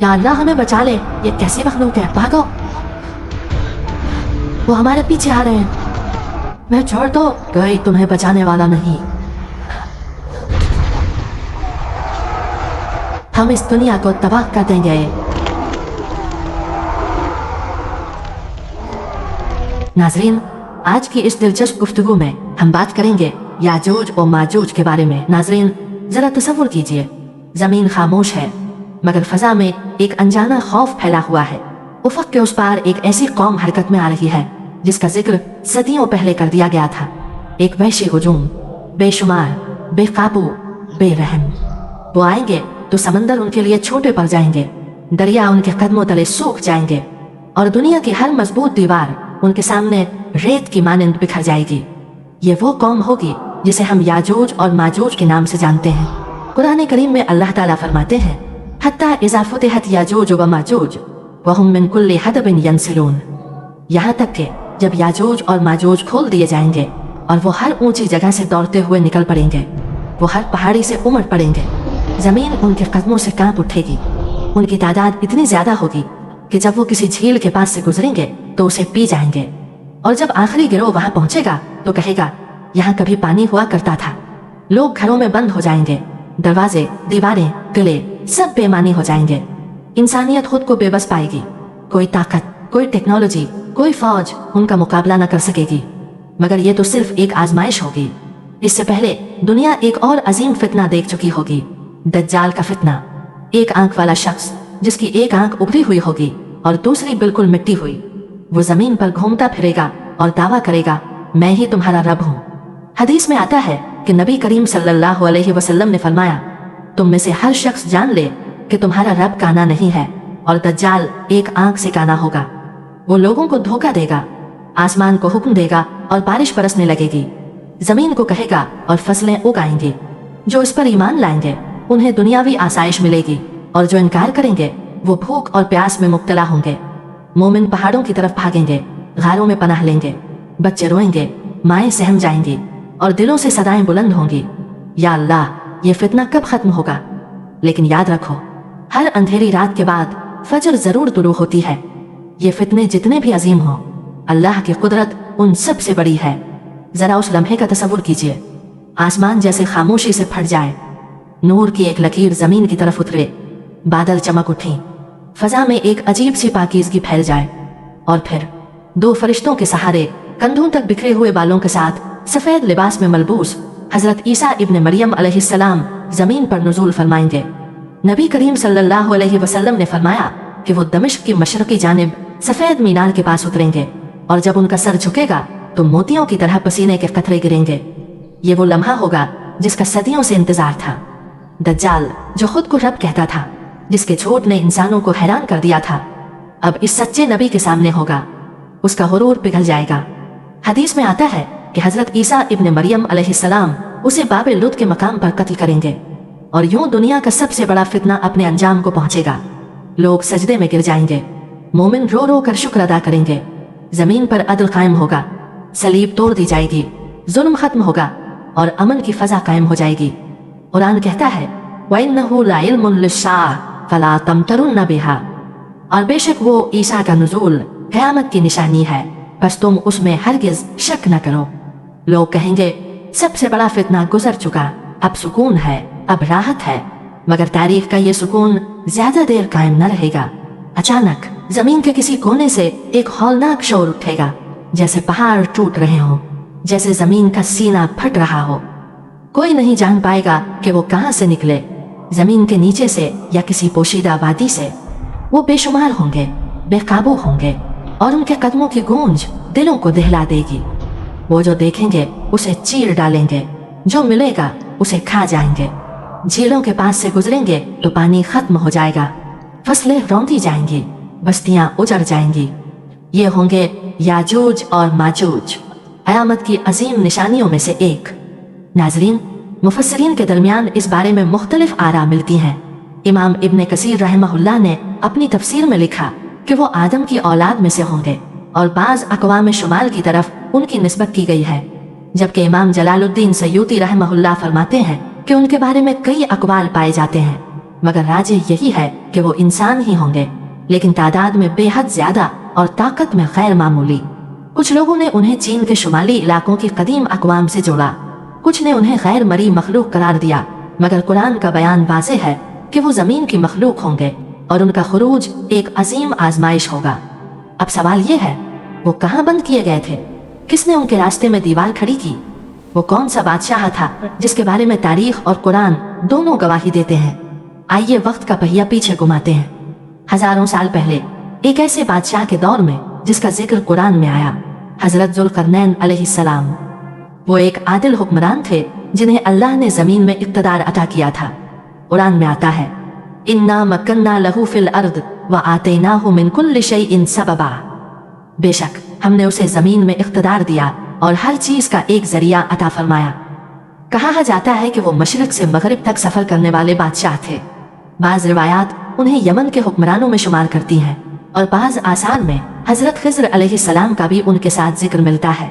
या अल्लाह हमें बचा ले, ये कैसी मखलूक है, भागो, वो हमारे पीछे आ रहे हैं, मैं छोड़ दो, कोई तुम्हें बचाने वाला नहीं, हम इस दुनिया को तबाह कर देंगे। नाज़रीन, आज की इस दिलचस्प गुफ्तगू में हम बात करेंगे याजूज और माजूज के बारे में। नाज़रीन, जरा तसव्वुर कीजिए, जमीन खामोश है मगर फजा में एक अनजाना खौफ फैला हुआ है। उफक के उस पार एक ऐसी कौम हरकत में आ रही है जिसका जिक्र सदियों पहले कर दिया गया था। एक वहशी हुजूम, बेशुमार, बेकाबू, बेरहम। वो आएंगे तो समंदर उनके लिए छोटे पड़ जाएंगे, दरिया उनके कदमों तले सूख जाएंगे और दुनिया की हर मजबूत दीवार उनके सामने रेत की मानंद बिखर जाएगी। ये वो कौम होगी जिसे हम याजूज और माजूज के नाम से जानते हैं। कुरान करीम में अल्लाह ताला फरमाते हैं, हत्ता इज़ा फुतिहत याजूज व माजूज वहुम मिन कुल्लि हदबिन यंसिलून। यहाँ तक कि जब याजूज और माजूज खोल दिए जाएंगे और वो हर ऊंची जगह से दौड़ते हुए निकल पड़ेंगे, वो हर पहाड़ी से उमड़ पड़ेंगे, जमीन उनके कदमों से कांप उठेगी। उनकी तादाद इतनी ज्यादा होगी कि जब वो किसी झील के पास से गुजरेंगे तो उसे पी जाएंगे और जब आखिरी गिरोह वहां पहुंचेगा तो कहेगा, यहाँ कभी पानी हुआ करता था। लोग घरों में बंद हो जाएंगे, दरवाजे, दीवारें, किले सब बेमानी हो जाएंगे। इंसानियत खुद को बेबस पाएगी। कोई ताकत, कोई टेक्नोलॉजी, कोई फौज उनका मुकाबला न कर सकेगी। मगर ये तो सिर्फ एक आजमाइश होगी। इससे पहले दुनिया एक और अजीम फितना देख चुकी होगी, दज्जाल का फितना। एक आंख वाला शख्स जिसकी एक आंख उभरी हुई होगी और दूसरी बिल्कुल मिट्टी हुई। वो जमीन पर घूमता फिरेगा और दावा करेगा, मैं ही तुम्हारा रब हूँ। हदीस में आता है कि नबी करीम सल्लल्लाहु अलैहि वसल्लम ने फरमाया, तुम में से हर शख्स जान ले कि तुम्हारा रब काना नहीं है और दज्जाल एक आंख से काना होगा। वो लोगों को धोखा देगा, आसमान को हुक्म देगा और बारिश बरसने लगेगी, जमीन को कहेगा और फसलें उगाएंगी। जो इस पर ईमान लाएंगे उन्हें दुनियावी आसाइश मिलेगी और जो इनकार करेंगे वो भूख और प्यास में मुब्तला होंगे। मोमिन पहाड़ों की तरफ भागेंगे, गारों में पनाह लेंगे, बच्चे रोएंगे, माएँ सहम जाएंगी और दिलों से सदाएं बुलंद होंगी, या अल्लाह, ये फितना कब खत्म होगा। लेकिन याद रखो, हर अंधेरी रात के बाद फजर जरूर तुलू होती है। ये फितने जितने भी अजीम हों, अल्लाह की कुदरत उन सब से बड़ी है। जरा उस लम्हे का तसव्वुर कीजिए, आसमान जैसे खामोशी से फट जाए, नूर की एक लकीर जमीन की तरफ उतरे, बादल चमक उठी, फजा में एक अजीब सी पाकीज़गी फैल जाए और फिर दो फरिश्तों के सहारे कंधों तक बिखरे हुए बालों के साथ सफेद लिबास में मलबूस हजरत ईसा इब्न मरियम अलैहिस्सलाम जमीन पर नुज़ूल फरमाएंगे। नबी करीम सल्लल्लाहु अलैहि वसल्लम ने फरमाया कि वो दमिश्क की मशरकी जानिब सफेद मीनार के पास उतरेंगे और जब उनका सर झुकेगा तो मोतियों की तरह पसीने के कतरे गिरेंगे। ये वो लम्हा होगा जिसका सदियों से इंतजार था। दज्जाल जो खुद को रब कहता था, जिसके झूठ ने इंसानों को हैरान कर दिया था, अब इस सच्चे नबी के सामने होगा। उसका गुरूर पिघल जाएगा। हदीस में आता है कि हजरत ईसा इब्न मरियम अलैहिस्सलाम उसे बाबे लुद के मकाम पर कत्ल करेंगे और यूं दुनिया का सबसे बड़ा फितना अपने अंजाम को पहुंचेगा। लोग सजदे में गिर जाएंगे, मोमिन रो रो कर शुक्र अदा करेंगे, जमीन पर अदल कायम होगा, सलीब तोड़ दी जाएगी, जुल्म खत्म होगा और अमन की फजा कायम हो जाएगी। कुरान कहता है, वइन्नहु लाइल्मुन लिश्शाअ फला तमतरुन्न बिहा, और बेशक वो ईसा का नुज़ूल क़यामत की निशानी है, बस तुम उसमें हरगिज शक न करो। लोग कहेंगे, सबसे बड़ा फितना गुजर चुका, अब सुकून है, अब राहत है। मगर तारीख का ये सुकून ज्यादा देर कायम न रहेगा। अचानक जमीन के किसी कोने से एक हौलनाक शोर उठेगा, जैसे पहाड़ टूट रहे हों, जैसे जमीन का सीना फट रहा हो। कोई नहीं जान पाएगा कि वो कहाँ से निकले, जमीन के नीचे से या किसी पोशीदा वादी से। वो बेशुमार होंगे, बेकाबू होंगे और उनके कदमों की गूंज दिलों को दहला देगी। वो जो देखेंगे उसे चीर डालेंगे, जो मिलेगा उसे खा जाएंगे। झीलों के पास से गुजरेंगे तो पानी खत्म हो जाएगा, फसलें रौंदी जाएंगी, बस्तियां उजड़ जाएंगी। ये होंगे याजूज और माजूज, क़यामत की अजीम निशानियों में से एक। नाजरीन, मुफस्सिरीन के दरमियान इस बारे में मुख्तलिफ आरा मिलती हैं। इमाम इब्न कसीर रहमहुल्लाह ने अपनी तफसीर में लिखा कि वो आदम की औलाद में से होंगे और बाज़ अक़वाम शुमाल की तरफ उनकी निस्बत की गई है, जबकि इमाम जलालुद्दीन सयूती रहमहुल्लाह फरमाते हैं कि उनके बारे में कई अक़वाल पाए जाते हैं, मगर राज यही है कि वो इंसान ही होंगे, लेकिन तादाद में बेहद ज्यादा और ताकत में गैर मामूली। कुछ लोगों ने उन्हें चीन के शुमाली इलाकों की कदीम अक़वाम से जोड़ा, कुछ ने उन्हें गैर मरी मखलूक करार दिया, मगर कुरान का बयान वाज़ेह है कि वो ज़मीन की मखलूक होंगे और उनका खुरूज एक अजीम आजमाइश होगा। अब सवाल ये है, वो कहाँ बंद किए गए थे? किसने उनके रास्ते में दीवार खड़ी की? वो कौन सा बादशाह था जिसके बारे में तारीख और कुरान दोनों गवाही देते हैं? आइए वक्त का पहिया पीछे घुमाते हैं। हजारों साल पहले एक ऐसे बादशाह के दौर में जिसका जिक्र कुरान में आया, हजरत जुल्करनैन अलैहिस्सलाम। वो एक आदिल हुक्मरान थे जिन्हें अल्लाह ने जमीन में इक़्तिदार अता किया था। कुरान में आता है, इन्ना मक्कन्ना लहू फिल अर्द व आतैनाहु मिन कुल्लि शैइन सबबा। बेशक हमने उसे जमीन में इक़्तिदार दिया और हर चीज का एक जरिया अता फरमाया। कहा जाता है कि वो मशरिक से मगरिब तक सफर करने वाले बादशाह थे। बाज रिवायात उन्हें यमन के हुक्मरानों में शुमार करती हैं और बाज आसार में हजरत खिज़्र अलैहिस्सलाम का भी उनके साथ जिक्र मिलता है।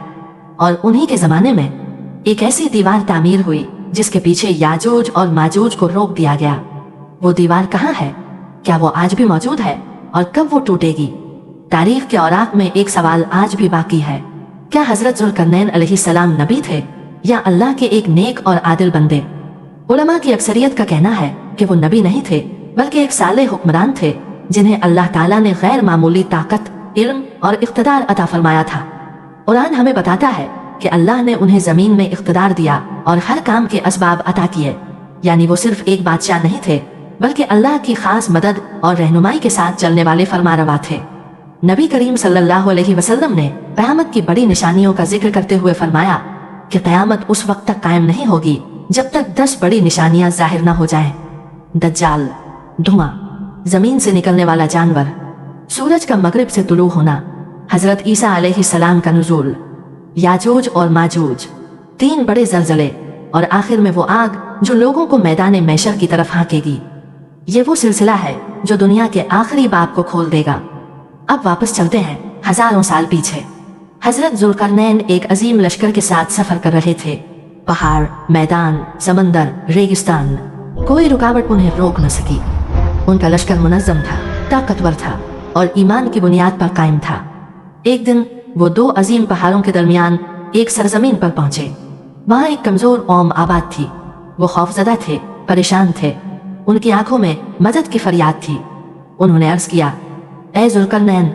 और उन्हीं के ज़माने में एक ऐसी दीवार तामीर हुई जिसके पीछे याजूज और माजूज को रोक दिया गया। वो दीवार कहाँ है? क्या वो आज भी मौजूद है? और कब वो टूटेगी? तारीख के औराक में एक सवाल आज भी बाकी है, क्या हजरत जुल्करनैन अलैहिस्सलाम नबी थे या अल्लाह के एक नेक और आदिल बंदे? उलमा की अक्सरियत का कहना है कि वो नबी नहीं थे बल्कि एक साले हुक्मरान थे जिन्हें अल्लाह ताला ने गैर मामूली ताकत, इल्म और इक़्तिदार अता फरमाया था। कुरान हमें बताता है कि अल्लाह ने उन्हें ज़मीन में इक़्तिदार दिया और हर काम के असबाब अता किए, यानी वो सिर्फ एक बादशाह नहीं थे बल्कि अल्लाह की खास मदद और रहनुमाई के साथ चलने वाले फरमारवा थे। नबी करीम सल्लल्लाहु अलैहि वसल्लम ने क़यामत की बड़ी निशानियों का जिक्र करते हुए फरमाया कि क़यामत उस वक्त तक कायम नहीं होगी जब तक 10 बड़ी निशानियां जाहिर न हो जाएं। दज्जाल, धुआं, जमीन से निकलने वाला जानवर, सूरज का मगरिब से तुलू होना, हजरत ईसा अलैहिस्सलाम का नुज़ूल, याजूज और माजूज, 3 बड़े ज़लज़ले और आखिर में वो आग जो लोगों को मैदान मैशर की तरफ हाँकेगी। ये वो सिलसिला है जो दुनिया के आखिरी बाब को खोल देगा। अब वापस चलते हैं हजारों साल पीछे। हजरत जुल्करनैन एक अजीम लश्कर के साथ सफर कर रहे थे। पहाड़, मैदान, समंदर, रेगिस्तान, कोई रुकावट उन्हें रोक न सकी। उनका लश्कर मुनज़्ज़म था, ताकतवर था और ईमान की बुनियाद पर कायम था। एक दिन वो 2 अजीम पहाड़ों के दरमियान एक सरजमीन पर पहुंचे। वहां एक कमजोर कौम आबाद थी। वो खौफजदा थे, परेशान थे, उनकी आंखों में मदद की फरियाद थी। उन्होंने अर्ज किया, ए जुल्करनैन,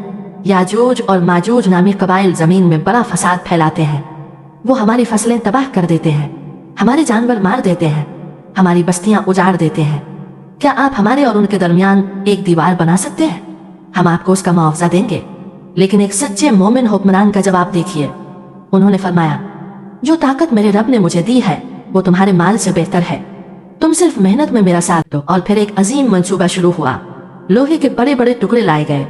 याजूज और माजूज नामी कबाइल जमीन में बड़ा फसाद फैलाते हैं। वो हमारी फसलें तबाह कर देते हैं, हमारे जानवर मार देते हैं, हमारी बस्तियां उजाड़ देते हैं। क्या आप हमारे और उनके दरमियान एक दीवार बना सकते हैं? हम आपको उसका मुआवजा देंगे। लेकिन एक सच्चे मोमिन हुक्मरान का जवाब देखिए। उन्होंने फरमाया, जो ताकत मेरे रब ने मुझे दी है वो तुम्हारे माल से बेहतर है। तुम सिर्फ मेहनत में मेरा साथ दो। और फिर एक अजीम मंसूबा शुरू हुआ। लोहे के बड़े बड़े टुकड़े लाए गए।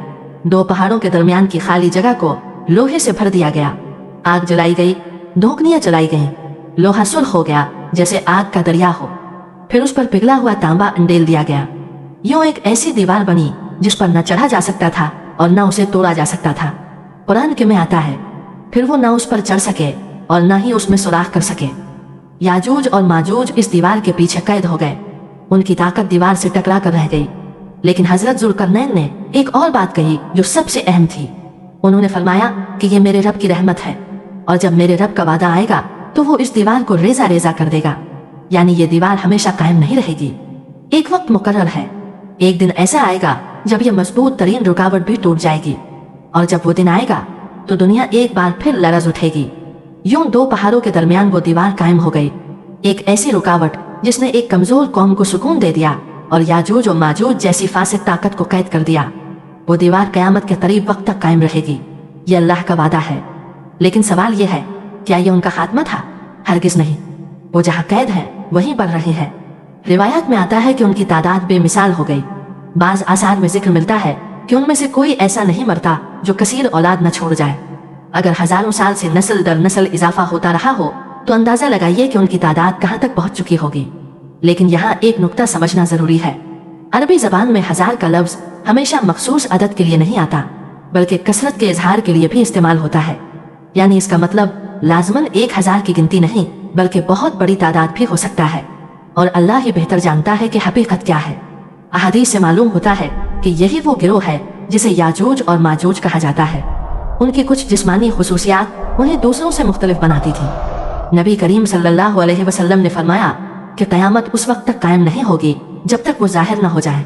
2 पहाड़ों के दरमियान की खाली जगह को लोहे से भर दिया गया। आग जलाई गई, धोकनियां जलाई गईं। लोहा सुर्ख हो गया जैसे आग का दरिया हो। फिर उस पर पिघला हुआ तांबा अंडेल दिया गया। यूं एक ऐसी दीवार बनी जिस पर न चढ़ा जा सकता था और न उसे तोड़ा जा सकता था। कुरान के में आता है, फिर वो न उस पर चढ़ सके और न ही उसमें सुराख कर सके। याजूज और माजूज इस दीवार के पीछे कैद हो गए। उनकी ताकत दीवार से टकरा कर रह गई। लेकिन हजरत जुल्करनैन ने एक और बात कही जो सबसे अहम थी। उन्होंने फरमाया कि ये मेरे रब की रहमत है और जब मेरे रब का वादा आएगा तो वो इस दीवार को रेजा रेजा कर देगा, यानी ये दीवार हमेशा कायम नहीं रहेगी। एक वक्त मुकर्रर है, एक दिन ऐसा आएगा जब ये मजबूत तरीन रुकावट भी टूट जाएगी और जब वो दिन आएगा तो दुनिया एक बार फिर लरज उठेगी। यूं 2 पहाड़ों के दरमियान वो दीवार कायम हो गई, एक ऐसी रुकावट जिसने एक कमजोर कौम को सुकून दे दिया और याजूज और माजूज जैसी फासिद ताकत को कैद कर दिया। वो दीवार कयामत के करीब वक्त तक कायम रहेगी। ये अल्लाह का वादा है। लेकिन सवाल यह है, क्या ये उनका खात्मा था? हरगिज नहीं। वो जहाँ कैद है वहीं बढ़ रहे हैं। रिवायात में आता है कि उनकी तादाद बेमिसाल हो गई। बाज आसार में जिक्र मिलता है कि उनमें से कोई ऐसा नहीं मरता जो कसीर औलाद न छोड़ जाए। अगर हजारों साल से नस्ल दर नस्ल इजाफा होता रहा हो तो अंदाजा लगाइए कि उनकी तादाद कहाँ तक पहुंच चुकी होगी। लेकिन यहाँ एक नुक्ता समझना जरूरी है। अरबी जबान में 1000 का लफ्ज हमेशा मखसूस अदद के लिए नहीं आता बल्कि कसरत के इजहार के लिए भी इस्तेमाल होता है। यानी इसका मतलब लाजमन 1000 की गिनती नहीं बल्कि बहुत बड़ी तादाद भी हो सकता है और अल्लाह ही बेहतर जानता है कि हकीकत क्या है। अहादीस से मालूम होता है कि यही वो गिरोह है जिसे याजूज और माजूज कहा जाता है। उनकी कुछ जिस्मानी खुसूसियात उन्हें दूसरों से मुख्तलिफ बनाती थी। नबी करीम सल्लल्लाहु अलैहि वसल्लम ने फरमाया कि क़यामत उस वक्त तक कायम नहीं होगी जब तक वो जाहिर न हो जाए,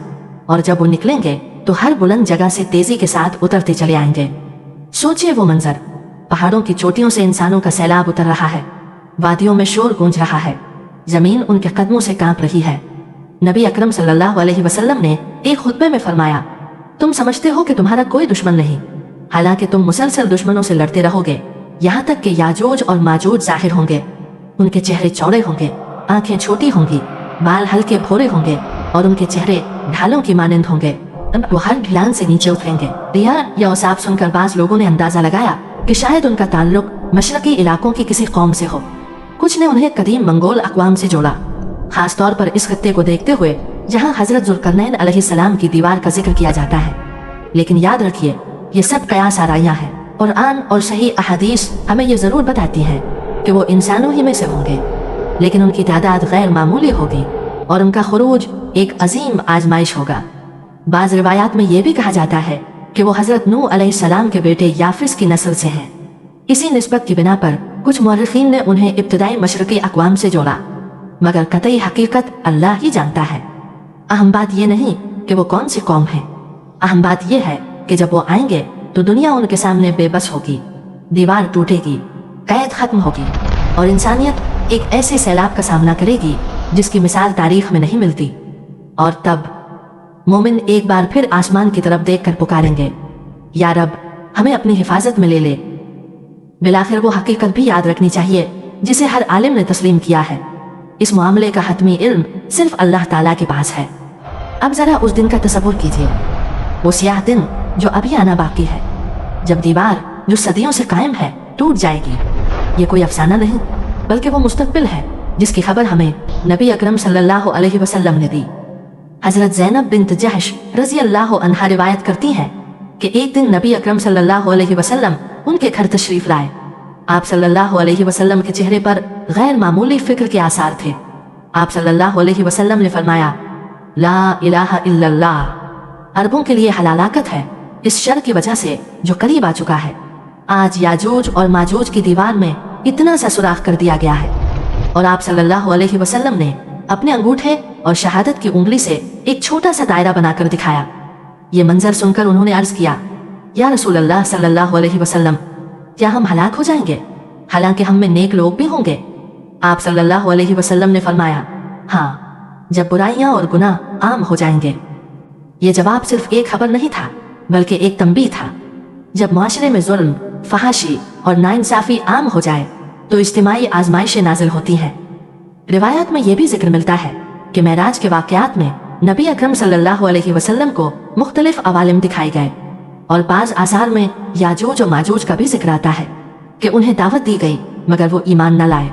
और जब वो निकलेंगे तो हर बुलंद जगह से तेजी के साथ उतरते चले आएंगे। सोचिए वो मंजर, पहाड़ों की चोटियों से इंसानों का सैलाब उतर रहा है, वादियों में शोर गूंज रहा है, जमीन उनके कदमों से कांप रही है। नबी अकरम सल्लल्लाहु अलैहि वसल्लम ने एक खुतबे में फरमाया, तुम समझते हो कि तुम्हारा कोई दुश्मन नहीं, हालांकि तुम मुसलसल दुश्मनों से लड़ते रहोगे यहाँ तक कि याजूज और माजूज जाहिर होंगे। उनके चेहरे चौड़े होंगे, आंखें छोटी होंगी, बाल हल्के भोरे होंगे और उनके चेहरे ढालों की मानंद होंगे। वो हर ढलान से नीचे उतरेंगे। रिया या औसाफ सुनकर बाज लोगों ने अंदाजा लगाया कि शायद उनका ताल्लुक मशरकी इलाकों की किसी कौम से हो। कुछ ने उन्हें कदीम मंगोल अक़वाम से जोड़ा, खास तौर पर इस खत्ते को देखते हुए जहाँ हजरत ज़ुल्करनैन अलैहिस्सलाम की दीवार का जिक्र किया जाता है। लेकिन याद रखिए, ये सब कयास आराइयाँ हैं। कुरान और सही अहादीस हमें ये ज़रूर बताती हैं कि वो इंसानों ही में से होंगे, लेकिन उनकी तादाद गैर मामूली होगी और उनका खुरूज एक अजीम आजमाइश होगा। बाज़ रिवायात में ये भी कहा जाता है कि वो हज़रत नूह अलैहिस्सलाम के बेटे याफिस की नस्ल से हैं। इसी निस्बत की बिना पर कुछ मुअर्रिखीन ने उन्हें इब्तिदाई मशरकी अक़वाम से जोड़ा, मगर कतई हकीकत अल्लाह ही जानता है। अहम बात ये नहीं कि वो कौन सी कौम है, अहम बात ये है कि जब वो आएंगे तो दुनिया उनके सामने बेबस होगी, दीवार टूटेगी, कैद खत्म होगी और इंसानियत एक ऐसे सैलाब का सामना करेगी जिसकी मिसाल तारीख में नहीं मिलती। और तब मोमिन एक बार फिर आसमान की तरफ देखकर पुकारेंगे, या रब हमें अपनी हिफाजत में ले ले। बिलाखिर वो हकीकत भी याद रखनी चाहिए जिसे हर आलिम ने तस्लीम किया है, इस मामले का हतमी इल्म सिर्फ अल्लाह ताला के पास है। अब जरा उस दिन का तसव्वुर कीजिए, वो सियाह दिन जो अभी आना बाकी है, जब दीवार जो सदियों से कायम है टूट जाएगी। ये कोई अफसाना नहीं बल्कि वो मुस्तकबिल है जिसकी खबर हमें नबी अकरम सल्लल्लाहु अलैहि वसल्लम ने दी। हजरत ज़ैनब बिन्त जहश रज़ी अल्लाह अन्हा रिवायत करती हैं कि एक दिन नबी अकरम सल्लल्लाहु अलैहि वसल्लम उनके घर तशरीफ लाए। आप सल्लल्लाहु अलैहि वसल्लम के चेहरे पर गैर मामूली फिक्र के आसार थे। आप सल्लल्लाहु अलैहि वसल्लम ने फरमाया, ला इलाहा इल्लल्लाह अरबों के लिए हलालाकत है इस शर की वजह से जो करीब आ चुका है। आज याजूज और माजूज की दीवार में इतना सा सुराख कर दिया गया है। और आप सल्लल्लाहु अलैहि वसल्लम ने अपने अंगूठे और शहादत की उंगली से एक छोटा सा दायरा बनाकर दिखाया। ये मंजर सुनकर उन्होंने अर्ज किया, या रसूल अल्लाह सल्लल्लाहु अलैहि वसल्लम, क्या हम हलाक हो जाएंगे हालांकि हम में नेक लोग भी होंगे? आप सल्लल्लाहु अलैहि वसल्लम ने फरमाया, हाँ, जब बुराइयां और गुनाह आम हो जाएंगे। ये जवाब सिर्फ एक खबर नहीं था बल्कि एक तंबीह था। जब माशरे में जुल्म, फहाशी और नाइंसाफी आम हो जाए तो इज्तिमाई आजमाइशें नाजिल होती हैं। रिवायत में यह भी जिक्र मिलता है कि मेराज के वाक़यात में नबी अकरम सल्लल्लाहु अलैहि वसल्लम को मुख्तलिफ अवालिम दिखाए गए और बाज़ आसार में याजूज और माजूज का भी जिक्र आता है कि उन्हें दावत दी गई मगर वो ईमान न लाए।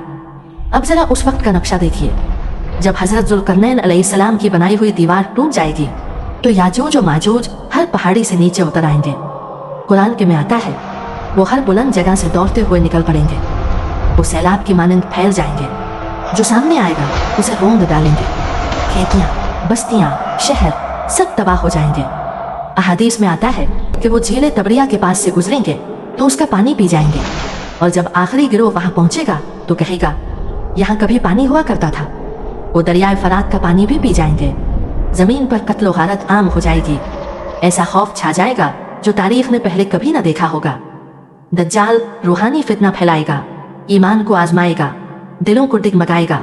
अब जरा उस वक्त का नक्शा देखिए, जब हजरत ज़ुल्करनैन अलैहिस्सलाम की बनाई हुई दीवार टूट जाएगी तो याजूज और माजूज हर पहाड़ी से नीचे उतर आएंगे। कुरान के में आता है, वो हर बुलंद जगह से दौड़ते हुए निकल पड़ेंगे, वो सैलाब की मानंद फैल जाएंगे, जो सामने आएगा उसे रोंद डालेंगे। खेतियाँ, बस्तियाँ, शहर सब तबाह हो जाएंगे। अहादीस में आता है कि वो झीले तबरिया के पास से गुजरेंगे तो उसका पानी पी जाएंगे, और जब आखिरी गिरोह वहाँ पहुँचेगा तो कहेगा, यहाँ कभी पानी हुआ करता था। वो दरियाए फरात का पानी भी पी जाएंगे। जमीन पर कत्लो गारत आम हो जाएगी। ऐसा खौफ छा जाएगा जो तारीख ने पहले कभी न देखा होगा। दज्जाल रूहानी फितना फैलाएगा, ईमान को आजमाएगा, दिलों को डिगमगाएगा,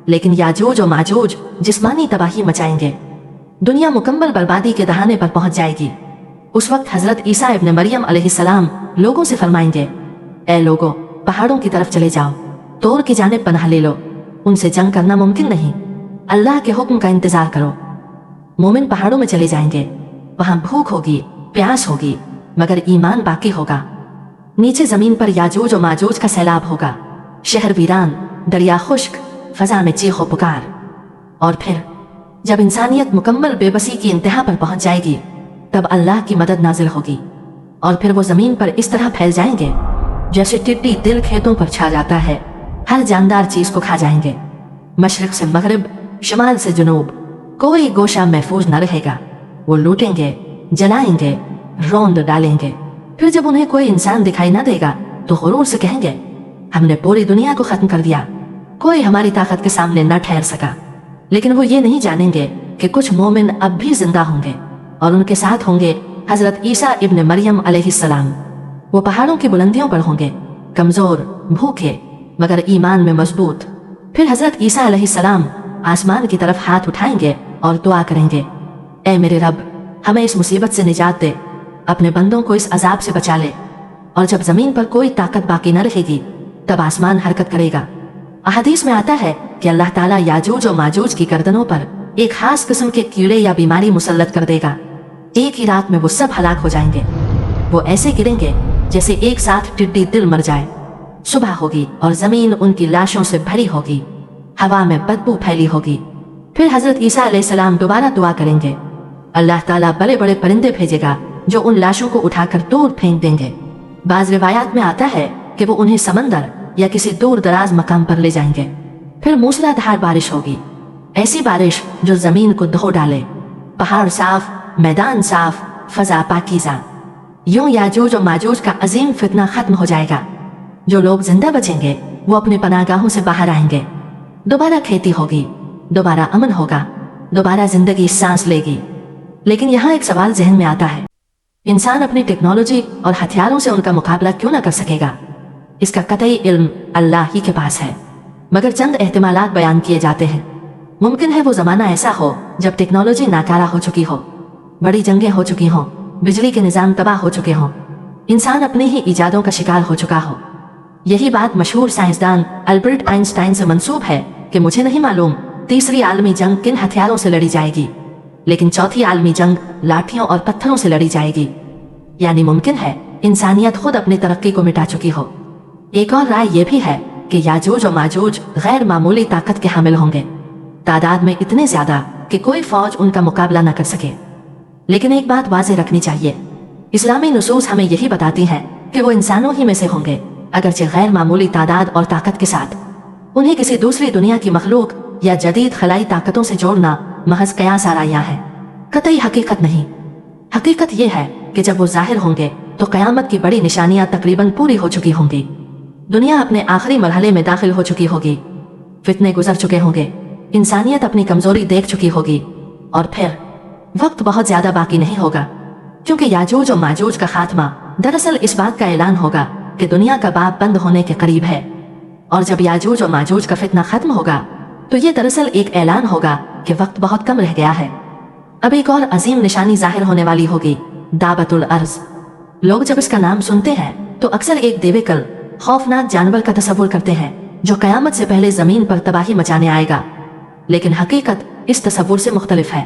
लेकिन याजूज और माजूज जिस्मानी तबाही मचाएंगे। दुनिया मुकम्मल बर्बादी के दहाने पर पहुंच जाएगी। उस वक्त हजरत ईसा इब्न मरियम अलैहिस्सलाम लोगों से फरमाएंगे, ए लोगों, पहाड़ों की तरफ चले जाओ, तोर की जानिब पनाह ले लो, उनसे जंग करना मुमकिन नहीं, अल्लाह के हुक्म का इंतजार करो। मोमिन पहाड़ों में चले जाएंगे, वहां भूख होगी, प्यास होगी, मगर ईमान बाकी होगा। नीचे जमीन पर याजूज और माजूज का सैलाब होगा, शहर वीरान, दरिया खुश्क, फजा में चीखो पुकार। और फिर जब इंसानियत मुकम्मल बेबसी की इंतहा पर पहुंच जाएगी तब अल्लाह की मदद नाजिल होगी, और फिर वो जमीन पर इस तरह फैल जाएंगे जैसे टिड्डी दिल खेतों पर छा जाता है। हर जानदार चीज को खा जाएंगे, मशरिक से मगरिब, शुमाल से जुनूब, कोई गोशा महफूज न रहेगा। वो लूटेंगे, जलाएंगे, रौंद डालेंगे। फिर जब उन्हें कोई इंसान दिखाई न देगा तो गुरूर से कहेंगे, हमने पूरी दुनिया को खत्म कर दिया, कोई हमारी ताकत के सामने न ठहर सका। लेकिन वो ये नहीं जानेंगे कि कुछ मोमिन अब भी जिंदा होंगे और उनके साथ होंगे हजरत ईसा इब्न मरियम अलैहिस्सलाम। वो पहाड़ों की बुलंदियों पर होंगे, कमजोर, भूखे, मगर ईमान में मजबूत। फिर हजरत ईसा अलैहिस्सलाम आसमान की तरफ हाथ उठाएंगे और दुआ करेंगे, ऐ मेरे रब, हमें इस मुसीबत से निजात दे, अपने बंदों को इस अजाब से बचा ले। और जब जमीन पर कोई ताकत बाकी न रहेगी तब आसमान हरकत करेगा। अहदीस में आता है कि अल्लाह ताला याजूज और माजूज की गर्दनों पर एक खास किस्म के कीड़े या बीमारी मुसल्लत कर देगा। एक ही रात में वो सब हलाक हो जाएंगे। वो ऐसे गिरेंगे जैसे एक साथ टिड्डी दिल मर जाए। सुबह होगी और जमीन उनकी लाशों से भरी होगी, हवा में बदबू फैली होगी। फिर हजरत ईसा अलैहिस्सलाम दोबारा दुआ करेंगे। अल्लाह ताला बड़े बड़े परिंदे भेजेगा जो उन लाशों को उठाकर दूर फेंक देंगे। बाज रिवायात में आता है कि वो उन्हें समंदर या किसी दूर दराज मकाम पर ले जाएंगे। फिर मूसलाधार बारिश होगी, ऐसी बारिश जो जमीन को धो डाले। पहाड़ साफ, मैदान साफ, फजा पाकीज़ा। यूं याजूज और माजूज का अजीम फितना खत्म हो जाएगा। जो लोग जिंदा बचेंगे वो अपने पनागाहों से बाहर आएंगे। दोबारा खेती होगी, दोबारा अमन होगा, दोबारा जिंदगी सांस लेगी। लेकिन यहाँ एक सवाल जहन में आता है, इंसान अपनी टेक्नोलॉजी और हथियारों से उनका मुकाबला क्यों ना कर सकेगा? इसका कतई इल्म अल्लाह ही के पास है, मगर चंद एहतिमालात बयान किए जाते हैं। मुमकिन है वो जमाना ऐसा हो जब टेक्नोलॉजी नाकारा हो चुकी हो, बड़ी जंगें हो चुकी हों, बिजली के निज़ाम तबाह हो चुके हों, इंसान अपनी ही ईजादों का शिकार हो चुका हो। यही बात मशहूर साइंसदान अल्बर्ट आइंस्टाइन से मंसूब है कि मुझे नहीं मालूम तीसरी आलमी जंग किन हथियारों से लड़ी जाएगी, लेकिन चौथी आलमी जंग लाठियों और पत्थरों से लड़ी जाएगी। यानी मुमकिन है इंसानियत खुद अपनी तरक्की को मिटा चुकी हो। एक और राय यह भी है कि याजूज और माजूज गैर मामूली ताकत के हामिल होंगे, तादाद में इतने ज्यादा कि कोई फौज उनका मुकाबला न कर सके। लेकिन एक बात वाज़ेह रखनी चाहिए, इस्लामी नुसूस हमें यही बताती हैं कि वो इंसानों ही में से होंगे, अगरचे गैर मामूली तादाद और ताकत के साथ। उन्हें किसी दूसरी दुनिया की मखलूक या जदीद खलाई ताकतों से जोड़ना महज कयास आराया है, कतई हकीकत नहीं। हकीकत यह है कि जब वो जाहिर होंगे तो क़यामत की बड़ी निशानियां तकरीबन पूरी हो चुकी होंगी। दुनिया अपने आखिरी मरहले में दाखिल हो चुकी होगी, फितने गुजर चुके होंगे, इंसानियत अपनी कमजोरी देख चुकी होगी, और फिर वक्त बहुत ज्यादा बाकी नहीं होगा, क्योंकि याजूज और माजूज का खात्मा दरअसल इस बात का ऐलान होगा कि दुनिया का बाब बंद होने के करीब है। और जब याजूज और माजूज का फितना खत्म होगा तो ये दरअसल एक ऐलान होगा कि वक्त बहुत कम रह गया है। अब एक और अजीम निशानी जाहिर होने वाली होगी, दाबतुल अर्ज। लोग जब इसका नाम सुनते हैं तो अक्सर एक देवेकल खौफनाक जानवर का तस्वुर करते हैं जो कयामत से पहले जमीन पर तबाही मचाने आएगा, लेकिन हकीकत इस तस्वुर से मुख्तलिफ है।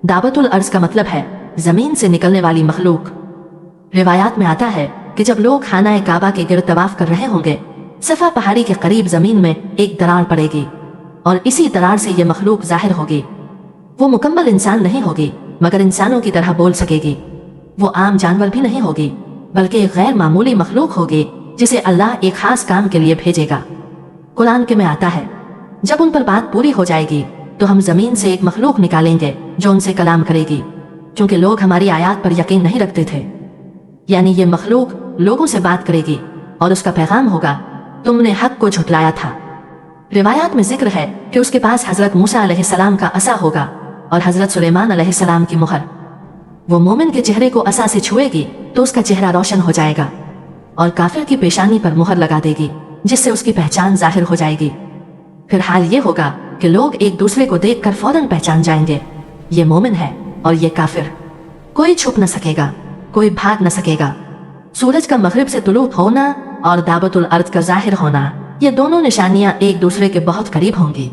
दाबतुल अर्ज का मतलब है जमीन से निकलने वाली मखलूक। रिवायात में आता है कि जब लोग खाना काबा के गिर्द तवाफ कर रहे होंगे, सफा पहाड़ी के करीब जमीन में एक दरार पड़ेगी और इसी दरार से ये मखलूक जाहिर होगी। वो मुकम्मल इंसान नहीं होगी, मगर इंसानों की तरह बोल सकेगी। वो आम जानवर भी नहीं होगी, बल्कि एक गैर मामूली मखलूक होगी जिसे अल्लाह एक खास काम के लिए भेजेगा। कुरान के में आता है, जब उन पर बात पूरी हो जाएगी तो हम जमीन से एक मखलूक निकालेंगे जो उनसे कलाम करेगी, क्योंकि लोग हमारी आयात पर यकीन नहीं रखते थे। यानी ये मखलूक लोगों से बात करेगी और उसका पैगाम होगा, तुमने हक को झुटलाया था। रिवायात में जिक्र है कि उसके पास हजरत मूसा अलैहिस्सलाम का असा होगा और हजरत सुलेमान अलैहिस्सलाम की मुहर। वो मोमिन के चेहरे को असा से छुएगी तो उसका चेहरा रोशन हो जाएगा और काफिर की पेशानी पर मुहर लगा देगी, जिससे उसकी पहचान जाहिर हो जाएगी। फिर हाल ये होगा कि लोग एक दूसरे को देखकर फौरन पहचान जाएंगे, ये मोमिन है और ये काफिर। कोई छुप न सकेगा, कोई भाग न सकेगा। सूरज का मगरिब से तुलू होना और दाबतुल अर्द का जाहिर होना, ये दोनों निशानियां एक दूसरे के बहुत करीब होंगी।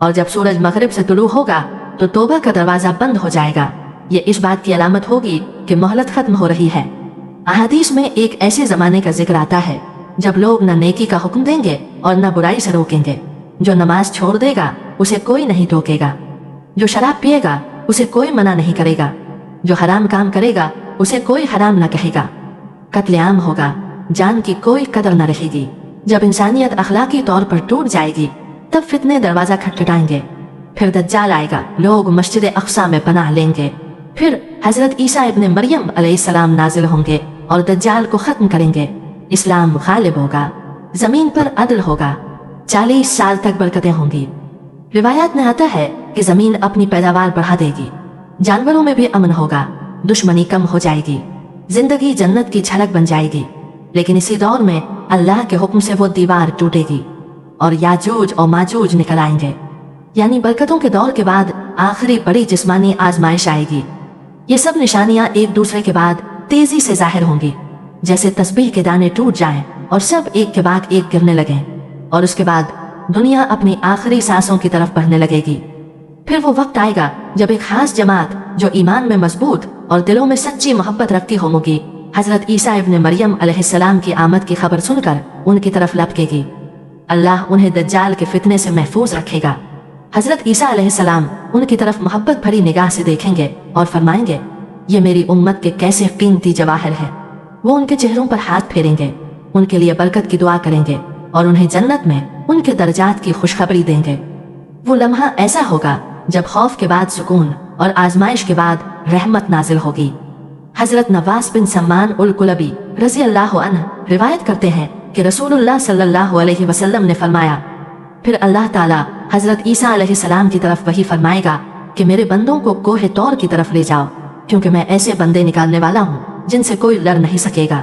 और जब सूरज मगरिब से तुलू होगा तो तौबा का दरवाजा बंद हो जाएगा। ये इस बात की अलामत होगी कि मोहलत खत्म हो रही है। अहादीस में एक ऐसे जमाने का जिक्र आता है जब लोग न नेकी का हुक्म देंगे और न बुराई से रोकेंगे। जो नमाज छोड़ देगा उसे कोई नहीं टोकेगा, जो शराब पिएगा उसे कोई मना नहीं करेगा, जो हराम काम करेगा उसे कोई हराम न कहेगा। कत्लेआम होगा, जान की कोई कदर न रहेगी। जब इंसानियत अखलाकी तौर पर टूट जाएगी तब फितने दरवाजा खटखटाएंगे। फिर दज्जाल आएगा, लोग मस्जिद अक्सा में पनाह लेंगे। फिर हजरत ईसा इब्न मरियम अलैहिस्सलाम नाजिल होंगे और दज्जाल को खत्म करेंगे। इस्लाम गालिब होगा, जमीन पर अदल होगा, 40 साल तक बरकतें होंगी। रिवायात में आता है कि जमीन अपनी पैदावार बढ़ा देगी, जानवरों में भी अमन होगा, दुश्मनी कम हो जाएगी, जिंदगी जन्नत की झलक बन जाएगी। लेकिन इसी दौर में अल्लाह के हुक्म से वो दीवार टूटेगी और याजूज और माजूज निकल आएंगे। यानी बरकतों के दौर के बाद आखिरी बड़ी जिस्मानी आजमाइश आएगी। ये सब निशानियां एक दूसरे के बाद तेजी से जाहिर होंगी, जैसे तस्बीह के दाने टूट जाएं और सब एक के बाद एक गिरने लगें। और उसके बाद दुनिया अपनी आखिरी सांसों की तरफ बढ़ने लगेगी। फिर वो वक्त आएगा जब एक खास जमात जो ईमान में मजबूत और दिलों में सच्ची मोहब्बत रखती होगी, हजरत ईसा इब्न मरियम अलैहिस्सलाम की आमद की खबर सुनकर उनकी तरफ लपकेगी। अल्लाह उन्हें दज्जाल के फितने से महफूज रखेगा। हजरत ईसा अलैहिस्सलाम उनकी तरफ मोहब्बत भरी निगाह से देखेंगे और फरमाएंगे, ये मेरी उम्मत के कैसे कीमती जवाहर है। वो उनके चेहरों पर हाथ फेरेंगे, उनके लिए बरकत की दुआ करेंगे और उन्हें जन्नत में उनके दर्जात की खुशखबरी देंगे। वो लम्हा ऐसा होगा जब खौफ के बाद सुकून और आजमाइश के बाद रहमत नाजिल होगी। हजरत नवास बिन सम्मान उल कुलबी रजी अल्लाह अन्हु रिवायत करते हैं कि रसूलुल्लाह सल्लल्लाहु अलैहि वसल्लम ने फरमाया, फिर अल्लाह ताला हजरत ईसा अलैहिस्सलाम की तरफ वही फरमाएगा कि मेरे बंदों को कोहे तौर की तरफ ले जाओ, क्योंकि मैं ऐसे बंदे निकालने वाला हूँ जिनसे कोई लड़ नहीं सकेगा।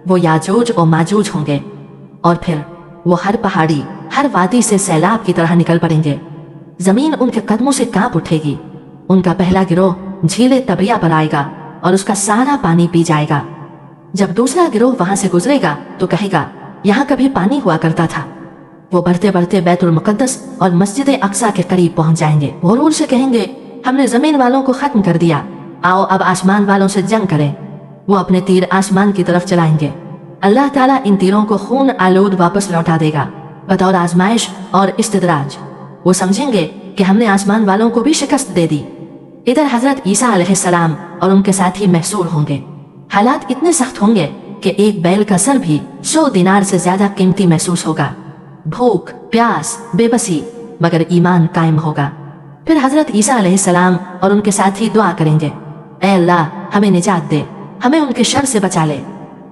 वो याजूज और माजूज होंगे और फिर वो हर पहाड़ी हर वादी से सैलाब की तरह निकल पड़ेंगे। जमीन उनके कदमों से कांप उठेगी। उनका पहला गिरोह झीले तबरिया पर आएगा और उसका सारा पानी पी जाएगा। जब दूसरा गिरोह वहां से गुजरेगा तो कहेगा, यहाँ कभी पानी हुआ करता था। वो बढ़ते बढ़ते बैतुल मुकद्दस और मस्जिद अक्सा के करीब पहुंच जाएंगे। गुरूर से कहेंगे, हमने जमीन वालों को खत्म कर दिया, आओ अब आसमान वालों से जंग करें। वो अपने तीर आसमान की तरफ चलाएंगे। अल्लाह ताला इन तीरों को खून आलूद वापस लौटा देगा बतौर आजमाइश और इस्तिदराज। वो समझेंगे कि हमने आसमान वालों को भी शिकस्त दे दी। इधर हजरत ईसा अलैहिस्सलाम और उनके साथी महसूर होंगे। हालात इतने सख्त होंगे कि एक बैल का सर भी 100 दिनार से ज्यादा कीमती महसूस होगा। भूख, प्यास, बेबसी, मगर ईमान कायम होगा। फिर हजरत ईसा अलैहिस्सलाम और उनके साथी दुआ करेंगे, ऐ अल्लाह हमें निजात दे, हमें उनके शर से बचा ले।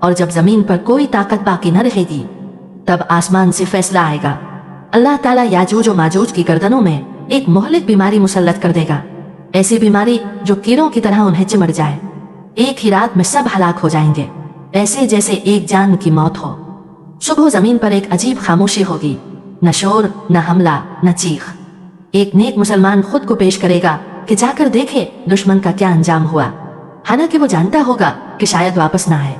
और जब जमीन पर कोई ताकत बाकी न रहेगी तब आसमान से फैसला आएगा। अल्लाह ताला याजूज और माजूज की गर्दनों में एक मुहलिक बीमारी मुसल्लत कर देगा, ऐसी बीमारी जो कीड़ों की तरह उन्हें चिमट जाए। एक ही रात में सब हलाक हो जाएंगे, ऐसे जैसे एक जान की मौत हो। सुबह जमीन पर एक अजीब खामोशी होगी, न शोर, न हमला, न चीख। एक नेक मुसलमान खुद को पेश करेगा कि जाकर देखे दुश्मन का क्या अंजाम हुआ। हालांकि वो जानता होगा कि शायद वापस ना आए।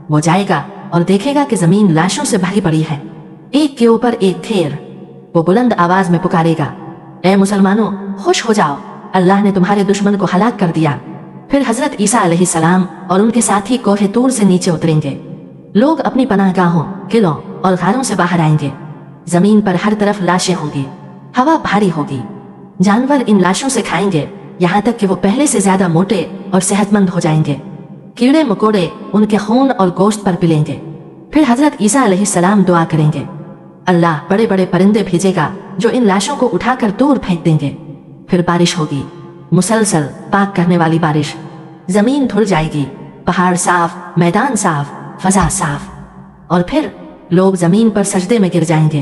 वो जाएगा और देखेगा कि जमीन लाशों से भरी पड़ी है, एक के ऊपर एक ढेर। वो बुलंद आवाज में पुकारेगा, ए मुसलमानों खुश हो जाओ, अल्लाह ने तुम्हारे दुश्मन को हलाक कर दिया। फिर हजरत ईसा अलैहिस्सलाम और उनके साथी कोहे तूर से नीचे उतरेंगे। लोग अपनी पनाहगाहों, किलों और गारों से बाहर आएंगे। जमीन पर हर तरफ लाशें होंगी, हवा भारी होगी। जानवर इन लाशों से खाएंगे, यहाँ तक कि वो पहले से ज्यादा मोटे और सेहतमंद हो जाएंगे। कीड़े मकोड़े उनके खून और गोश्त पर पिलेंगे। फिर हजरत ईसा अलैहिस्सलाम दुआ करेंगे, अल्लाह बड़े बड़े परिंदे भेजेगा जो इन लाशों को उठाकर दूर फेंक देंगे। फिर बारिश होगी, मुसलसल पाक करने वाली बारिश। जमीन धुल जाएगी, पहाड़ साफ, मैदान साफ, फजा साफ। और फिर लोग जमीन पर सजदे में गिर जाएंगे,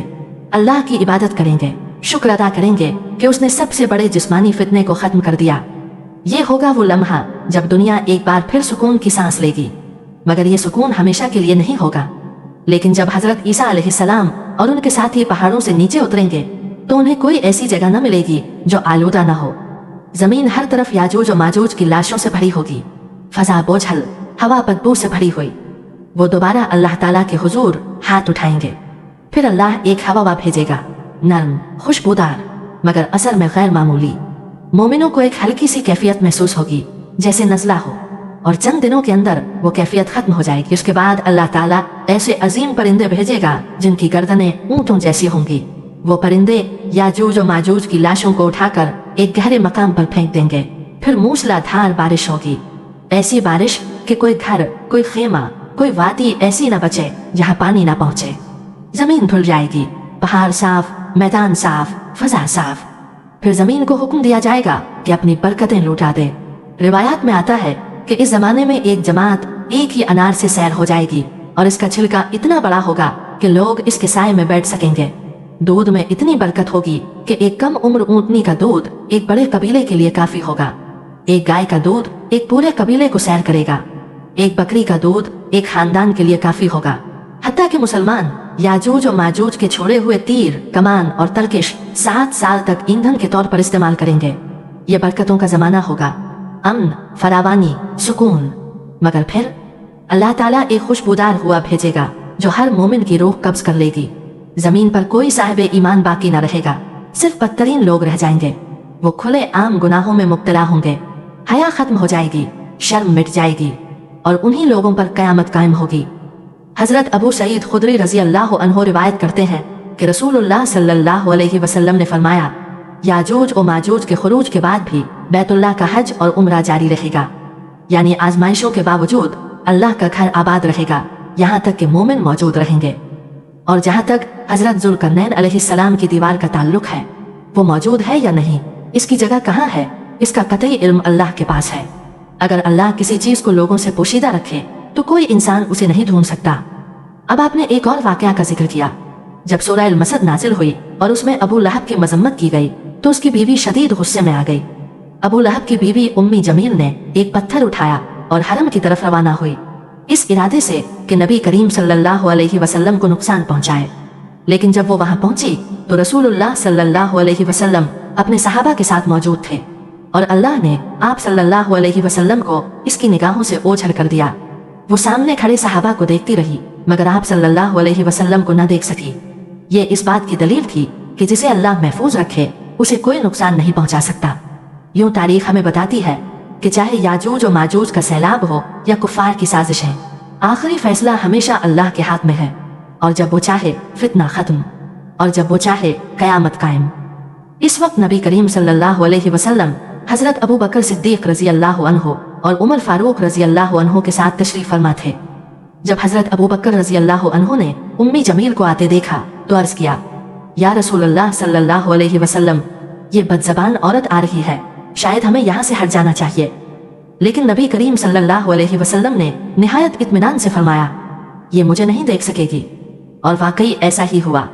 अल्लाह की इबादत करेंगे, शुक्र अदा करेंगे कि उसने सबसे बड़े जिस्मानी फितने को खत्म कर दिया। ये होगा वो लम्हा जब दुनिया एक बार फिर सुकून की सांस लेगी। मगर ये सुकून हमेशा के लिए नहीं होगा। लेकिन जब हजरत ईसा अलैहिस्सलाम और उनके साथी पहाड़ों से नीचे उतरेंगे तो उन्हें कोई ऐसी जगह न मिलेगी जो आलूदा न हो। जमीन हर तरफ याजूज और माजूज की लाशों से भरी होगी, फजा बोझल, हवा बदबू से भरी हुई। वो दोबारा अल्लाह ताला के हुजूर हाथ उठाएंगे। फिर अल्लाह एक हवा भेजेगा, नर्म, खुशबूदार, मगर असर में गैर मामूली। मोमिनों को एक हल्की सी कैफियत महसूस होगी, जैसे नज़ला हो, और चंद दिनों के अंदर वो कैफियत खत्म हो जाएगी। उसके बाद अल्लाह ताला ऐसे अजीम परिंदे भेजेगा जिनकी गर्दनें ऊंटों जैसी होंगी। वो परिंदे याजूज और माजूज की लाशों को उठाकर एक गहरे मकाम पर फेंक देंगे। फिर मूसलाधार बारिश होगी, ऐसी बारिश कि कोई घर, कोई खेमा, कोई वादी ऐसी न बचे जहाँ पानी न पहुँचे। जमीन धुल जाएगी, पहाड़ साफ, मैदान साफ, फजा साफ। फिर जमीन को हुक्म दिया जाएगा कि अपनी बरकतें लुटा दे। रिवायात में आता है कि इस जमाने में एक जमात एक ही अनार से सैर हो जाएगी और इसका छिलका इतना बड़ा होगा कि लोग इसके साए में बैठ सकेंगे। दूध में इतनी बरकत होगी कि एक कम उम्र ऊँटनी का दूध एक बड़े कबीले के लिए काफी होगा। एक गाय का दूध एक पूरे कबीले को सैर करेगा। एक बकरी का दूध एक खानदान के लिए काफी होगा। हत्ता कि मुसलमान याजूज और माजूज के छोड़े हुए तीर, कमान और तर्किश 7 साल तक ईंधन के तौर पर इस्तेमाल करेंगे। ये बरकतों का जमाना होगा, अमन, फरावानी, सुकून। मगर फिर अल्लाह ताला एक खुशबूदार हुआ भेजेगा जो हर मोमिन की रूह कब्ज कर लेगी। जमीन पर कोई साहिब ईमान बाकी न रहेगा, सिर्फ बदतरीन लोग रह जाएंगे। वो खुले आम गुनाहों में मुब्तला होंगे। हया खत्म हो जाएगी, शर्म मिट जाएगी और उन्हीं लोगों पर कयामत कायम होगी। हजरत अबू सईद खुदरी रजी अल्लाह अन्हो रिवायत करते हैं कि रसूलुल्लाह सल्लल्लाहु अलैहि वसल्लम ने फरमाया, याजूज और माजूज के खुरूज के बाद भी बैतुल्लाह का हज और उम्रा जारी रहेगा। यानी आजमाइशों के बावजूद अल्लाह का घर आबाद रहेगा, यहाँ तक कि मोमिन मौजूद रहेंगे। और जहाँ तक हजरत जुल्करनैन अलैहिस्सलाम की दीवार का ताल्लुक है, वो मौजूद है या नहीं, इसकी जगह कहाँ है, इसका कतई इल्म अल्लाह के पास है। अगर अल्लाह किसी चीज को लोगों से पोशीदा रखे तो कोई इंसान उसे नहीं ढूंढ सकता। अब आपने एक और वाकया का जिक्र किया। जब सूरह अल-मसद नाजिल हुई और उसमें अबू लहब की मजम्मत की गई तो उसकी बीवी शदीद गुस्से में आ गई। अबू लहब की बीवी उम्मी जमील ने एक पत्थर उठाया और हरम की तरफ रवाना हुई, इस इरादे से कि नबी करीम सल्लल्लाहु अलैहि वसल्लम को नुकसान पहुंचाए। लेकिन जब वो वहां पहुंची तो रसूलुल्लाह सल्लल्लाहु अलैहि वसल्लम अपने सहाबा के साथ मौजूद थे और अल्लाह ने आप सल्लल्लाहु अलैहि वसल्लम को इसकी निगाहों से ओझल कर दिया। वो सामने खड़े सहाबा को देखती रही मगर आप सल्लल्लाहु अलैहि वसल्लम को न देख सकी। ये इस बात की दलील थी कि जिसे अल्लाह महफूज रखे उसे कोई नुकसान नहीं पहुंचा सकता। यूं तारीख हमें बताती है कि चाहे याजूज और माजूज का सैलाब हो या कुफार की साजिशें, आखिरी फैसला हमेशा अल्लाह के हाथ में है। और जब वो चाहे फितना खत्म और जब वो चाहे कयामत कायम। इस वक्त नबी करीम सल्लल्लाहु अलैहि वसल्लम हजरत अबू बकर सिद्दीक रजी अल्लाह अन्हो और उमर फारूक रजी अल्लाह अन्हो के साथ तशरीफ फरमा थे। जब हजरत अबू बकर रजी अल्लाह अन्हो ने उम्मी जमील को आते देखा तो अर्ज किया, या रसूलुल्लाह सल्लल्लाहु अलैहि वसल्लम, ये बदजबान औरत आ रही है, शायद हमें यहाँ से हट जाना चाहिए। लेकिन नबी करीम सल्लल्लाहु अलैहि वसल्लम ने निहायत इत्मीनान से फरमाया, ये मुझे नहीं देख सकेगी। और वाकई ऐसा ही हुआ।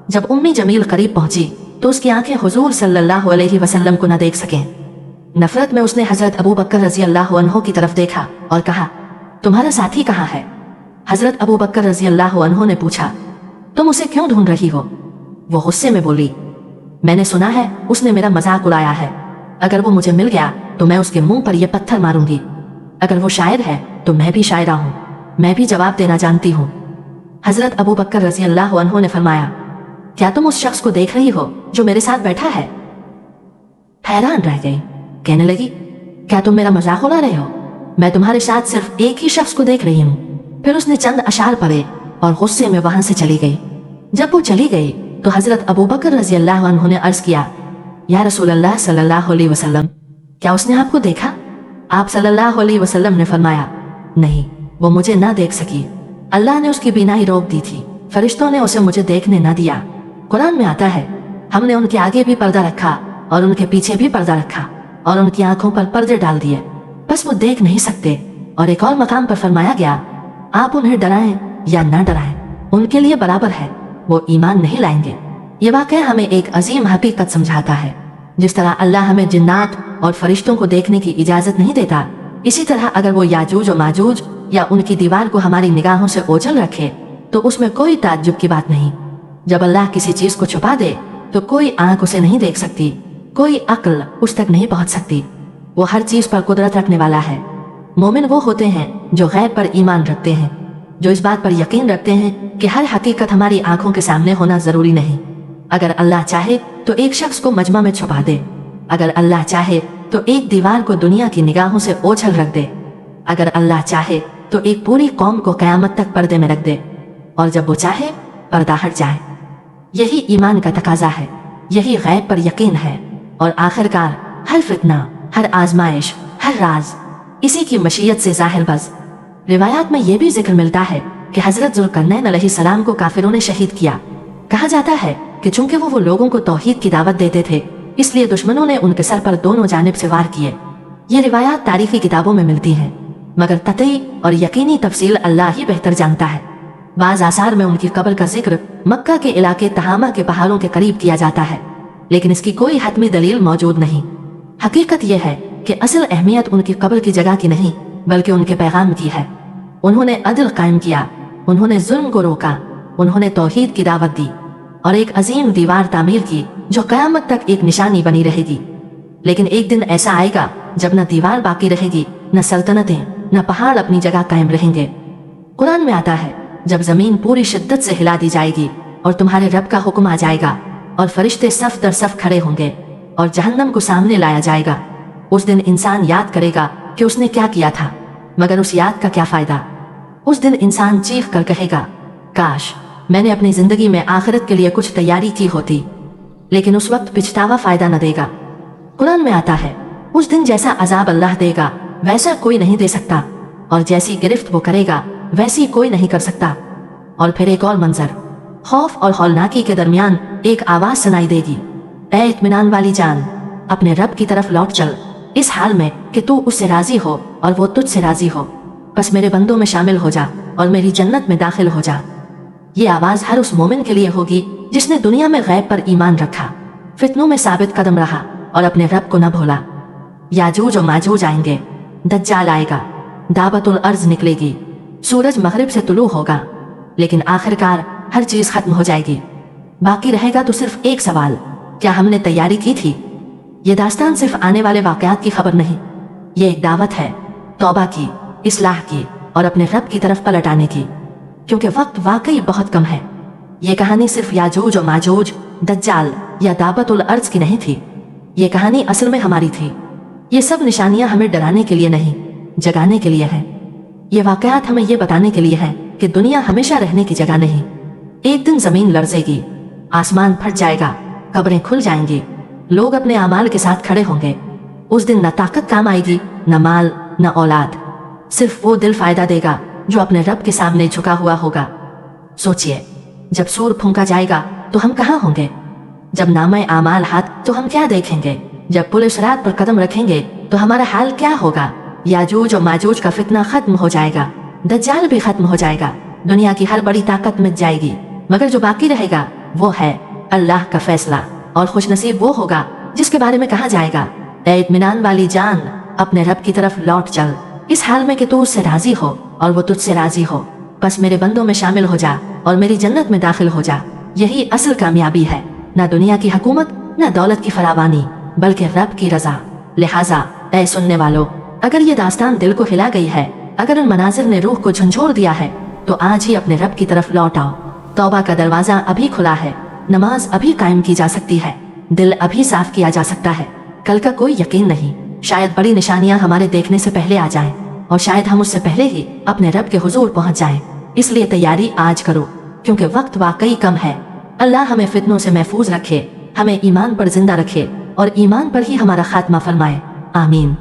जब उम्मी जमील करीब पहुंची तो उसकी आंखें हुजूर सल्लल्लाहु अलैहि वसल्लम को न देख सकें। नफरत में उसने हजरत अबू बकर रजी अल्लाह अन्हो की तरफ देखा और कहा, तुम्हारा साथी कहाँ है? हजरत अबू बकर रजी अल्लाह अन्हो ने पूछा, तुम उसे क्यों ढूंढ रही हो? वो गुस्से में बोली, मैंने सुना है उसने मेरा मजाक उड़ाया है। अगर वो मुझे मिल गया तो मैं उसके मुंह पर यह पत्थर मारूंगी। अगर वो शायर है तो मैं भी शायरा हूँ, मैं भी जवाब देना जानती हूँ। हजरत अबू बकर रजी अल्लाह अन्हो ने फरमाया, क्या तुम उस शख्स को देख रही हो जो मेरे साथ बैठा है? हैरान रह गई, कहने लगी, क्या तुम मेरा मजाक उड़ा रहे हो? मैं तुम्हारे साथ सिर्फ एक ही शख्स को देख रही हूँ। फिर उसने चंद अशार पढ़े और गुस्से में वहां से चली गई। जब वो चली गई तो हजरत अबू बकर रजी अल्लाह अन्हो ने अर्ज किया, या रसूलल्लाह सल्लल्लाहु अलैहि वसल्लम, क्या उसने आपको देखा? आप सल्लल्लाहु अलैहि वसल्लम ने फरमाया, नहीं, वो मुझे ना देख सकी। अल्लाह ने उसकी बीनाई रोक दी थी, फरिश्तों ने उसे मुझे देखने न दिया। कुरान में आता है, हमने उनके आगे भी पर्दा रखा और उनके पीछे भी पर्दा रखा और उनकी आंखों पर पर्दे डाल दिए, बस वो देख नहीं सकते। और एक और मकाम पर फरमाया गया, आप उन्हें डराएं या न डराएं, उनके लिए बराबर है, वो ईमान नहीं लाएंगे। ये वाकया हमें एक अजीम हकीकत समझाता है। जिस तरह अल्लाह हमें जिन्नात और फरिश्तों को देखने की इजाजत नहीं देता, इसी तरह अगर वो याजूज और माजूज या उनकी दीवार को हमारी निगाहों से ओझल रखे तो उसमें कोई ताज्जुब की बात नहीं। जब अल्लाह किसी चीज को छुपा दे तो कोई आंख उसे नहीं देख सकती, कोई अक्ल उस तक नहीं पहुंच सकती। वो हर चीज पर कुदरत रखने वाला है। मोमिन वो होते हैं जो गैब पर ईमान रखते हैं, जो इस बात पर यकीन रखते हैं कि हर हकीकत हमारी आंखों के सामने होना जरूरी नहीं। अगर अल्लाह चाहे तो एक शख्स को मजमा में छुपा दे, अगर अल्लाह चाहे तो एक दीवार को दुनिया की निगाहों से ओझल रख दे, अगर अल्लाह चाहे तो एक पूरी कौम को कयामत तक पर्दे में रख दे, और जब वो चाहे पर्दा हट जाए। यही ईमान का तकाजा है, यही गैब पर यकीन है। और आखिरकार हर फितना, हर आजमाइश, हर राज इसी की मशीयत से जाहिर बस। रिवायात में यह भी जिक्र मिलता है कि हजरत जुल्करनैन अलैहिस्सलाम को काफिरों ने शहीद किया। कहा जाता है कि चूंकि वो लोगों को तौहीद की दावत देते थे इसलिए दुश्मनों ने उनके सर पर दोनों जानिब से वार किए। ये रिवायात तारीखी किताबों में मिलती हैं, मगर कतई और यकीनी तफसील अल्लाह ही बेहतर जानता है। बाज आसार में उनकी कब्र का जिक्र मक्का के इलाके तहामा के पहाड़ों के करीब किया जाता है, लेकिन इसकी कोई हतमी दलील मौजूद नहीं। हकीकत यह है कि असल अहमियत उनकी कब्र की जगह की नहीं, बल्कि उनके पैगाम की है। उन्होंने अदल कायम किया, उन्होंने जुल्म को रोका, उन्होंने तौहीद की दावत दी और एक अजीम दीवार तामीर की जो कयामत तक एक निशानी बनी रहेगी। लेकिन एक दिन ऐसा आएगा जब न दीवार बाकी रहेगी, न सल्तनतें, न पहाड़ अपनी जगह कायम रहेंगे। कुरान में आता है, जब जमीन पूरी शिद्दत से हिला दी जाएगी और तुम्हारे रब का हुक्म आ जाएगा और फरिश्ते सफ दर सफ खड़े होंगे और जहन्नम को सामने लाया जाएगा। उस दिन इंसान याद करेगा कि उसने क्या किया था, मगर उस याद का क्या फायदा। उस दिन इंसान चीख कर कहेगा, काश मैंने अपनी जिंदगी में आखिरत के लिए कुछ तैयारी की होती। लेकिन उस वक्त पिछतावा फायदा न देगा। कुरान में आता है, उस दिन जैसा अजाब अल्लाह देगा वैसा कोई नहीं दे सकता, और जैसी गिरफ्त वो करेगा वैसी कोई नहीं कर सकता। और फिर एक और मंजर, खौफ और हौलनाकी के दरमियान एक आवाज सुनाई देगी, ऐ इत्मीनान वाली जान, अपने रब की तरफ लौट चल, इस हाल में कि तू उससे राजी हो और वो तुझसे राजी हो। बस मेरे बंदों में शामिल हो जा और मेरी जन्नत में दाखिल हो जा। ये आवाज हर उस मोमिन के लिए होगी जिसने दुनिया में गैब पर ईमान रखा, फितनों में साबित कदम रहा और अपने रब को न भूला। याजूज और माजूज आएंगे, दज्जाल आएगा, दावतुल अर्ज निकलेगी, सूरज मगरिब से तुलू होगा, लेकिन आखिरकार हर चीज खत्म हो जाएगी। बाकी रहेगा तो सिर्फ एक सवाल, क्या हमने तैयारी की थी? ये दास्तान सिर्फ आने वाले वाकयात की खबर नहीं, ये एक दावत है तौबा की, इस्लाह की और अपने रब की तरफ पलट आने की, क्योंकि वक्त वाकई बहुत कम है। ये कहानी सिर्फ याजूज और माजूज, दज्जाल या दावतुल अर्ज की नहीं थी। ये कहानी असल में हमारी थी। ये सब निशानियां हमें डराने के लिए नहीं, जगाने के लिए है। ये वाकयात हमें ये बताने के लिए है कि दुनिया हमेशा रहने की जगह नहीं। एक दिन जमीन लरजेगी, आसमान फट जाएगा, कब्रें खुल जाएंगी, लोग अपने अमाल के साथ खड़े होंगे। उस दिन न ताकत काम आएगी, न माल, न औलाद, सिर्फ वो दिल फायदा देगा जो अपने रब के सामने झुका हुआ होगा। सोचिए, जब सूर फूंका जाएगा तो हम कहाँ होंगे? जब नामे आमाल हाथ तो हम क्या देखेंगे? जब पुलिस रात पर कदम रखेंगे तो हमारा हाल क्या होगा? याजूज और माजूज का फितना खत्म हो जाएगा, दज्जाल भी खत्म हो जाएगा, दुनिया की हर बड़ी ताकत मिट जाएगी, मगर जो बाकी रहेगा वो है अल्लाह का फैसला। और खुशनसीब वो होगा जिसके बारे में कहा जाएगा, ऐ इत्मीनान वाली जान, अपने रब की तरफ लौट चल, इस हाल में कि तू उससे राजी हो और वो तुझसे राजी हो। बस मेरे बंदों में शामिल हो जा और मेरी जन्नत में दाखिल हो जा। यही असल कामयाबी है, न दुनिया की हुकूमत, न दौलत की फरावानी, बल्कि रब की रजा। लिहाजा ऐ सुनने वालों, अगर ये दास्तान दिल को हिला गई है, अगर उन मनाजिर ने रूह को झंझोड़ दिया है, तो आज ही अपने रब की तरफ लौट आओ। तौबा का दरवाजा अभी खुला है, नमाज अभी कायम की जा सकती है, दिल अभी साफ किया जा सकता है। कल का कोई यकीन नहीं, शायद बड़ी निशानियां हमारे देखने से पहले आ जाएं, और शायद हम उससे पहले ही अपने रब के हुजूर पहुंच जाएं। इसलिए तैयारी आज करो, क्योंकि वक्त वाकई कम है। अल्लाह हमें फितनों से महफूज रखे, हमें ईमान पर जिंदा रखे और ईमान पर ही हमारा खात्मा फरमाए। आमीन।